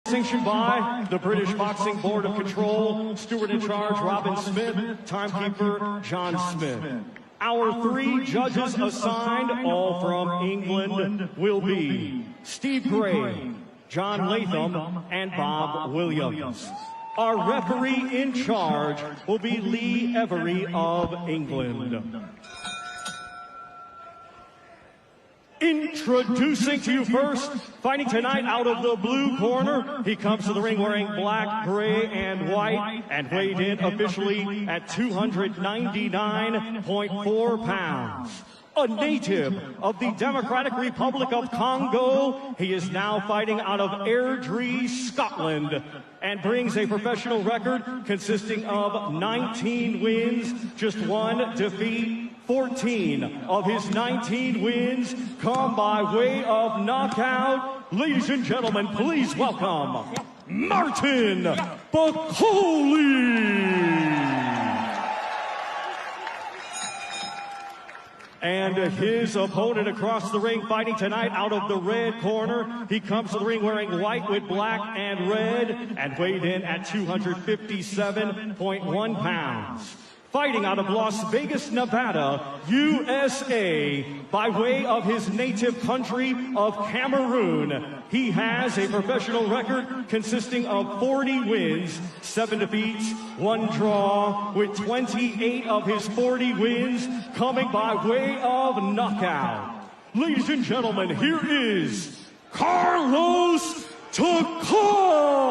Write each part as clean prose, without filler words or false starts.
Sanctioned by the British Boxing Board of Control, steward in charge Robin Smith, timekeeper John Smith. Our 3 judges assigned, all from England, will be Steve Gray, John Latham, and Bob Williams. Our referee in charge will be Lee Every of England. Introducing to you first, fighting tonight out of the blue corner. He comes to the ring wearing black, gray, and white, and weighed in officially at 299.4 pounds. A native of the Democratic Republic of Congo, he is now fighting out of Airdrie, Scotland, and brings a professional record consisting of 19 wins, just 1 defeat. 14 of his 19 wins come by way of knockout. Ladies and gentlemen, please welcome Martin Bakole. And his opponent across the ring, fighting tonight out of the red corner. He comes to the ring wearing white with black and red, and weighed in at 257.1 pounds. Fighting out of Las Vegas, Nevada, USA, by way of his native country of Cameroon. He has a professional record consisting of 40 wins, 7 defeats, 1 draw, with 28 of his 40 wins coming by way of knockout. Ladies and gentlemen, here is Carlos TAKAM.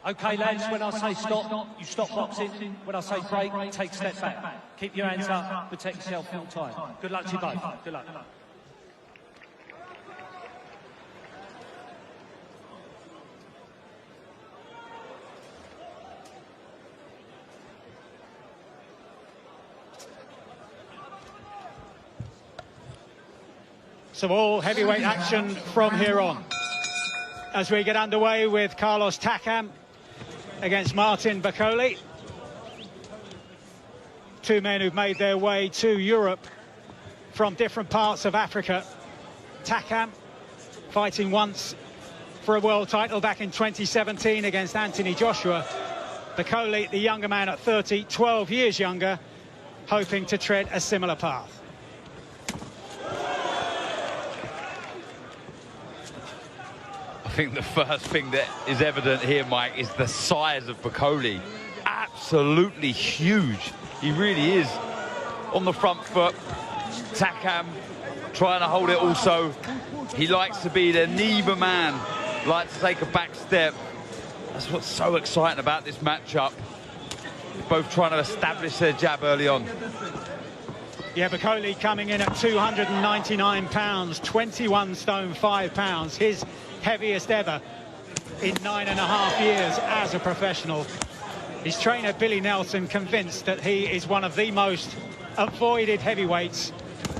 Okay, lads, when I say stop, you stop boxing. When I say break, take a step back. Keep your hands up, protect yourself full time. Good luck to you both. Good luck. So all heavyweight action from here on, as we get underway with Carlos TAKAM against Martin Bakole. 2 men who've made their way to Europe from different parts of Africa. TAKAM fighting once for a world title back in 2017 against Anthony Joshua. Bakole, the younger man at 30, 12 years younger, hoping to tread a similar path. I think the first thing that is evident here, Mike, is the size of Bakole. Absolutely huge. He really is on the front foot. TAKAM trying to hold it also. He likes to be the neither man, likes to take a back step. That's what's so exciting about this matchup. Both trying to establish their jab early on. Yeah, Bakole coming in at 299 pounds, 21 stone 5 pounds. His heaviest ever in 9.5 years as a professional. His trainer Billy Nelson convinced that he is one of the most avoided heavyweights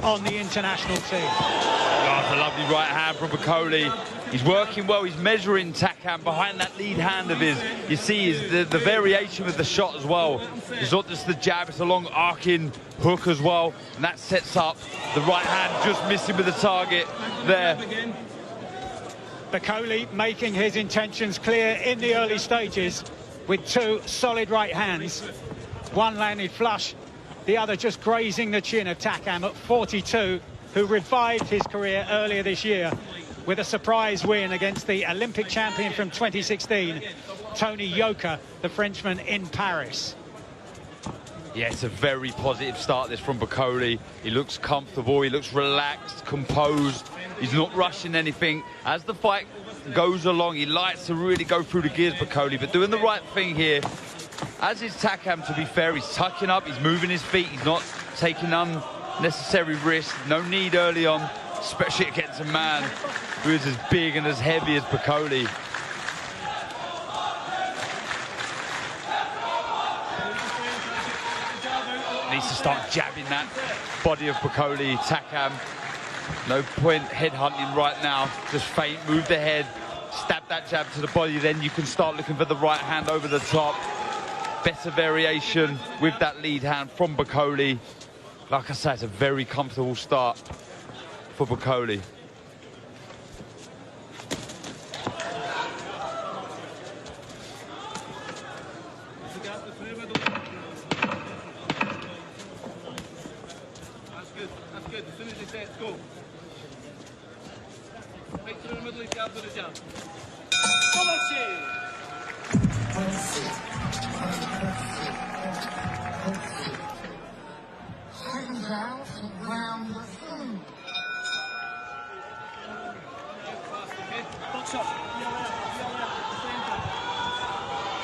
on the international team. Oh, it's a lovely right hand from Bakole. He's working well, he's measuring TAKAM behind that lead hand of his. You see the variation with the shot as well. It's not just the jab, it's a long arcing hook as well, and that sets up the right hand, just missing with the target there. Bakole making his intentions clear in the early stages with 2 solid right hands. One landed flush, the other just grazing the chin of TAKAM at 42, who revived his career earlier this year with a surprise win against the Olympic champion from 2016, Tony Yoka, the Frenchman, in Paris. Yeah, it's a very positive start this from Bakole. He looks comfortable, he looks relaxed, composed. He's not rushing anything. As the fight goes along, he likes to really go through the gears, Bakole, but doing the right thing here. As is TAKAM, to be fair, he's tucking up, he's moving his feet, he's not taking unnecessary risks. No need early on, especially against a man who is as big and as heavy as Bakole. Needs to start jabbing that body of Bakole. TAKAM, no point headhunting right now. Just feint, move the head, stab that jab to the body, then you can start looking for the right hand over the top. Better variation with that lead hand from Bakole. Like I say, it's a very comfortable start for Bakole. That's good. As soon as they say it's go. Right through the middle, he's got to put it down.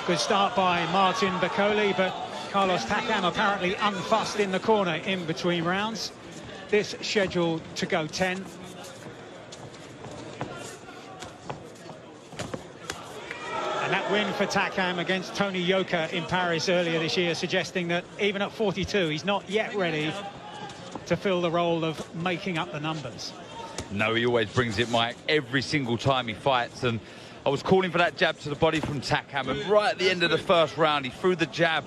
Good start by Martin Bakole, but Carlos Takam apparently unfussed in the corner in between rounds. This scheduled to go 10. And that win for Takam against Tony Yoka in Paris earlier this year, suggesting that even at 42, he's not yet ready to fill the role of making up the numbers. No, he always brings it, Mike, every single time he fights. And I was calling for that jab to the body from Takam, and right at the end of the first round, he threw the jab,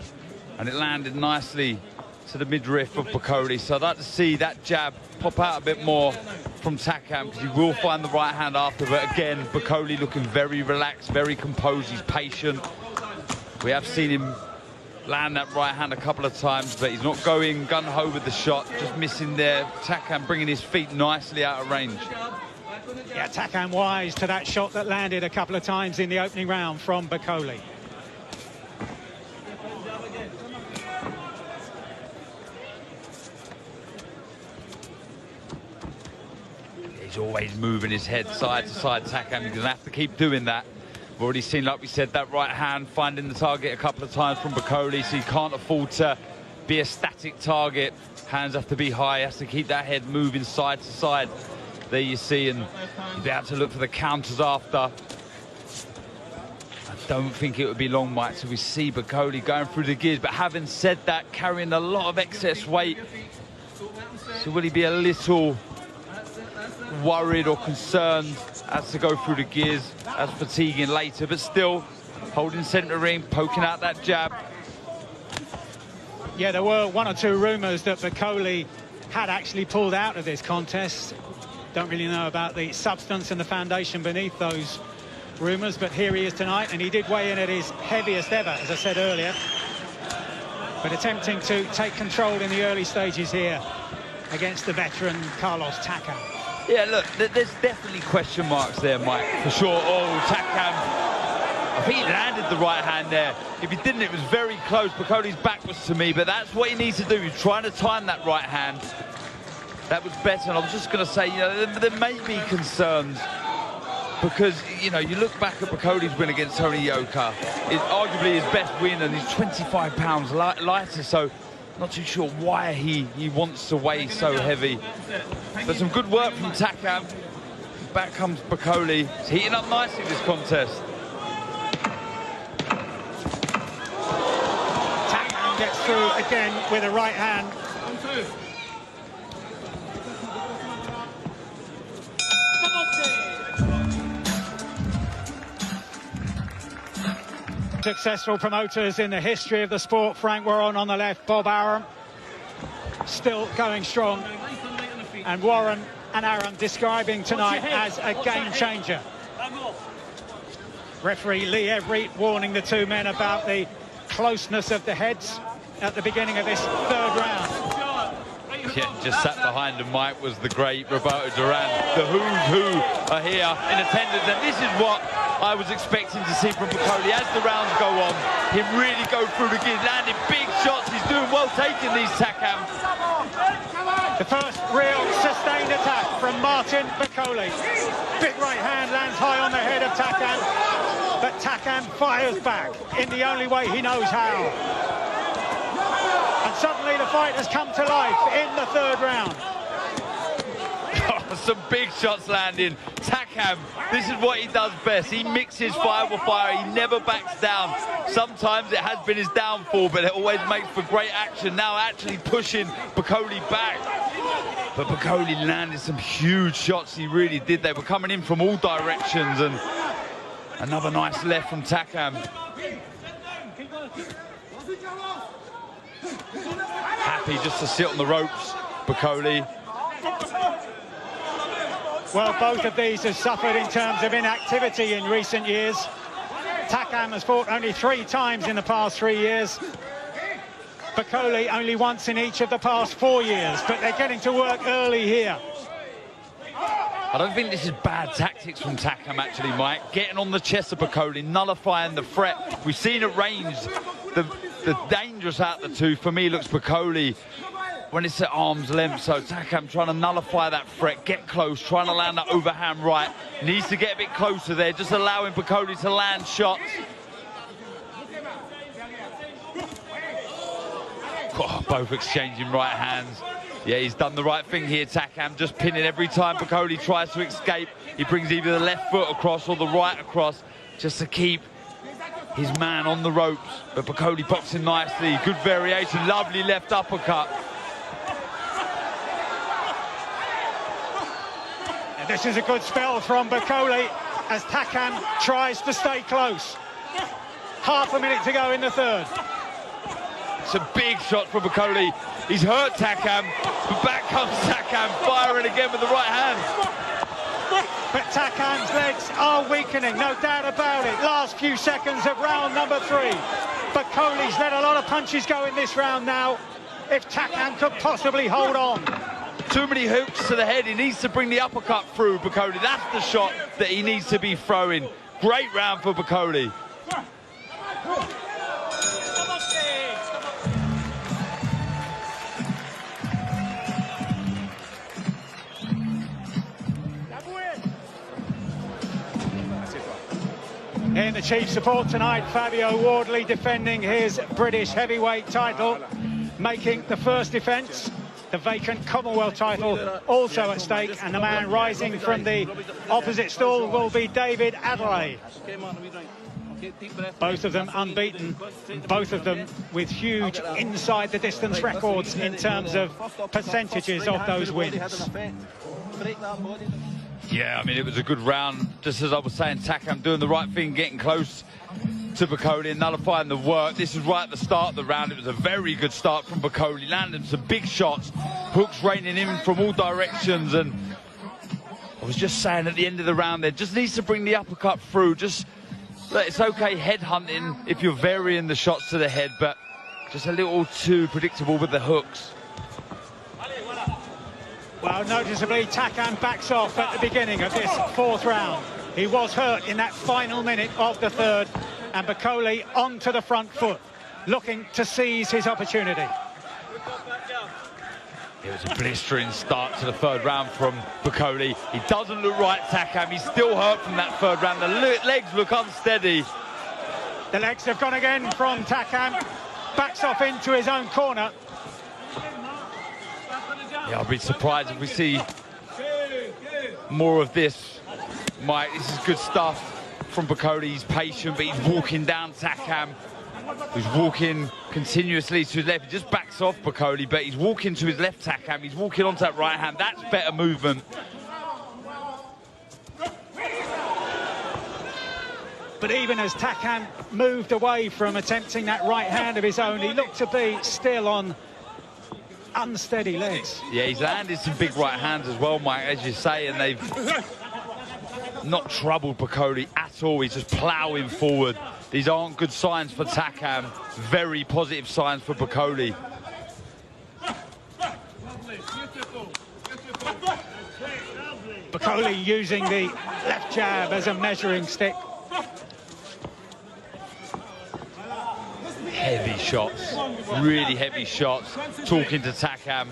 and it landed nicely to the midriff of Bakole. So I'd like to see that jab pop out a bit more from Takam, because he will find the right hand after. But again, Bakole looking very relaxed, very composed. He's patient. We have seen him land that right hand a couple of times, but he's not going gun-ho with the shot, just missing there. Takam bringing his feet nicely out of range. Yeah, Takam wise to that shot that landed a couple of times in the opening round from Bakole. He's always moving his head side to side, Takam. He's going to have to keep doing that. We've already seen, like we said, that right hand finding the target a couple of times from Bakole, so he can't afford to be a static target. Hands have to be high, he has to keep that head moving side to side. There you see, and be able to look for the counters after. I don't think it would be long, Mike, so we see Bakole going through the gears. But having said that, carrying a lot of excess weight, so will he be a little worried or concerned as to go through the gears, as fatiguing later, but still holding centre ring, poking out that jab. Yeah, there were one or two rumours that Bakole had actually pulled out of this contest. Don't really know about the substance and the foundation beneath those rumours, but here he is tonight, and he did weigh in at his heaviest ever, as I said earlier. But attempting to take control in the early stages here against the veteran Carlos Takam. Yeah, look, there's definitely question marks there, Mike, for sure. Oh, Takam, I think he landed the right hand there. If he didn't, it was very close. Bakole's back was to me, but that's what he needs to do. He's trying to time that right hand. That was better, and I was just going to say, you know, there may be concerns because, you know, you look back at Bakole's win against Tony Yoka. It's arguably his best win, and he's 25 pounds lighter, so not too sure why he wants to weigh so heavy. But some good work from Takam. Back comes Bakole. He's heating up nicely this contest. Takam gets through again with a right hand. Successful promoters in the history of the sport. Frank Warren on the left, Bob Arum still going strong, and Warren and Arum describing tonight as a game changer. Referee Lee Everett warning the two men about the closeness of the heads at the beginning of this third round. Yeah, just sat behind him, Mike, was the great Roberto Duran. The who's who are here in attendance, and this is what I was expecting to see from Bakole as the rounds go on. Him really go through the gears, landing big shots. He's doing well taking these, Takam. The first real sustained attack from Martin Bakole. Big right hand lands high on the head of Takam, but Takam fires back in the only way he knows how. And suddenly the fight has come to life in the third round. Some big shots landing. Takam, this is what he does best. He mixes fire with fire. He never backs down. Sometimes it has been his downfall, but it always makes for great action. Now actually pushing Bakole back. But Bakole landed some huge shots. He really did. They were coming in from all directions, and another nice left from Takam. Happy just to sit on the ropes, Bakole. Well, both of these have suffered in terms of inactivity in recent years. TAKAM has fought only 3 times in the past 3 years. Bakole only once in each of the past 4 years, but they're getting to work early here. I don't think this is bad tactics from TAKAM, actually, Mike. Getting on the chest of Bakole, nullifying the threat. We've seen at range the dangerous out of the two, for me, looks Bakole when it's at arm's length. So TAKAM trying to nullify that threat, get close, trying to land that overhand right. Needs to get a bit closer there, just allowing Bakole to land shots. Oh, both exchanging right hands. Yeah, he's done the right thing here, TAKAM, just pinning every time Bakole tries to escape. He brings either the left foot across or the right across, just to keep his man on the ropes. But Bakole boxing nicely, good variation, lovely left uppercut. And this is a good spell from Bakole as TAKAM tries to stay close. Half a minute to go in the third. Some big shots from Bakole. He's hurt TAKAM, but back comes TAKAM, firing again with the right hand. But TAKAM's legs are weakening, no doubt about it. Last few seconds of round number 3. Bakole's let a lot of punches go in this round now. If TAKAM could possibly hold on. Too many hooks to the head. He needs to bring the uppercut through, Bakole. That's the shot that he needs to be throwing. Great round for Bakole. In the chief support tonight, Fabio Wardley defending his British heavyweight title, making the first defence. The vacant Commonwealth title also at stake, and the man rising from the opposite stall will be David Adelaide. Both of them unbeaten, both of them with huge inside the distance records in terms of percentages of those wins. Yeah, I mean, it was a good round. Just as I was saying, TAKAM doing the right thing, getting close to Bakole and nullifying the work. This is right at the start of the round. It was a very good start from Bakole, landing some big shots, hooks raining in from all directions. And I was just saying at the end of the round there, just needs to bring the uppercut through. Just, it's okay head hunting if you're varying the shots to the head, but just a little too predictable with the hooks. Well, noticeably, TAKAM backs off at the beginning of this 4th round. He was hurt in that final minute of the 3rd, and Bakole onto the front foot, looking to seize his opportunity. It was a blistering start to the 3rd round from Bakole. He doesn't look right, TAKAM. He's still hurt from that 3rd round. The legs look unsteady. The legs have gone again from TAKAM. Backs off into his own corner. Yeah, I'll be surprised if we see more of this, Mike. This is good stuff from Bakole. He's patient, but he's walking down TAKAM, who's walking continuously to his left. He just backs off Bakole, but he's walking to his left, TAKAM. He's walking onto that right hand. That's better movement. But even as TAKAM moved away from attempting that right hand of his own, he looked to be still on unsteady legs. Yeah, he's landed some big right hands as well, Mike, as you say, and they've not troubled Bakole at all. He's just ploughing forward. These aren't good signs for TAKAM. Very positive signs for Bakole. Bakole using the left jab as a measuring stick. Heavy shots, really heavy shots. Talking to TAKAM,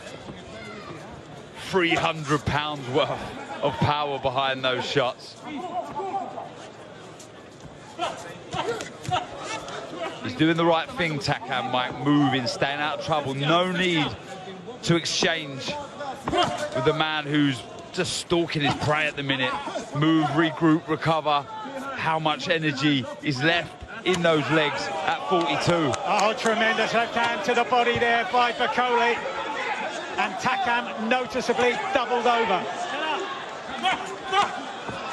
300 pounds worth of power behind those shots. He's doing the right thing, TAKAM, Mike, moving, staying out of trouble. No need to exchange with the man who's just stalking his prey at the minute. Move, regroup, recover. How much energy is left in those legs at 42. Oh, tremendous left hand to the body there by Bakole. And TAKAM noticeably doubled over.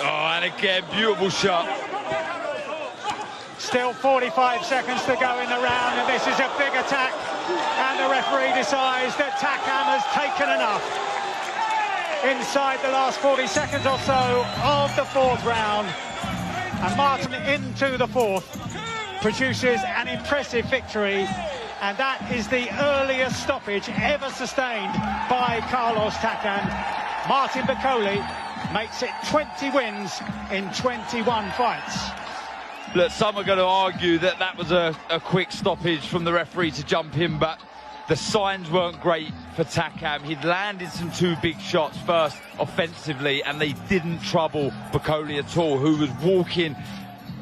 Oh, and again, beautiful shot. Still 45 seconds to go in the round, and this is a big attack. And the referee decides that TAKAM has taken enough. Inside the last 40 seconds or so of the fourth round. And Martin into the fourth produces an impressive victory. And that is the earliest stoppage ever sustained by Carlos TAKAM. Martin Bakole makes it 20 wins in 21 fights. Look, some are going to argue that that was a quick stoppage from the referee to jump in, but the signs weren't great for TAKAM. He'd landed some two big shots first offensively, and they didn't trouble Bakole at all, who was walking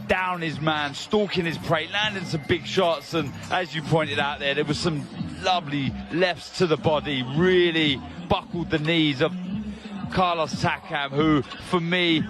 down his man, stalking his prey, landing some big shots, and as you pointed out there was some lovely lefts to the body, really buckled the knees of Carlos TAKAM, who for me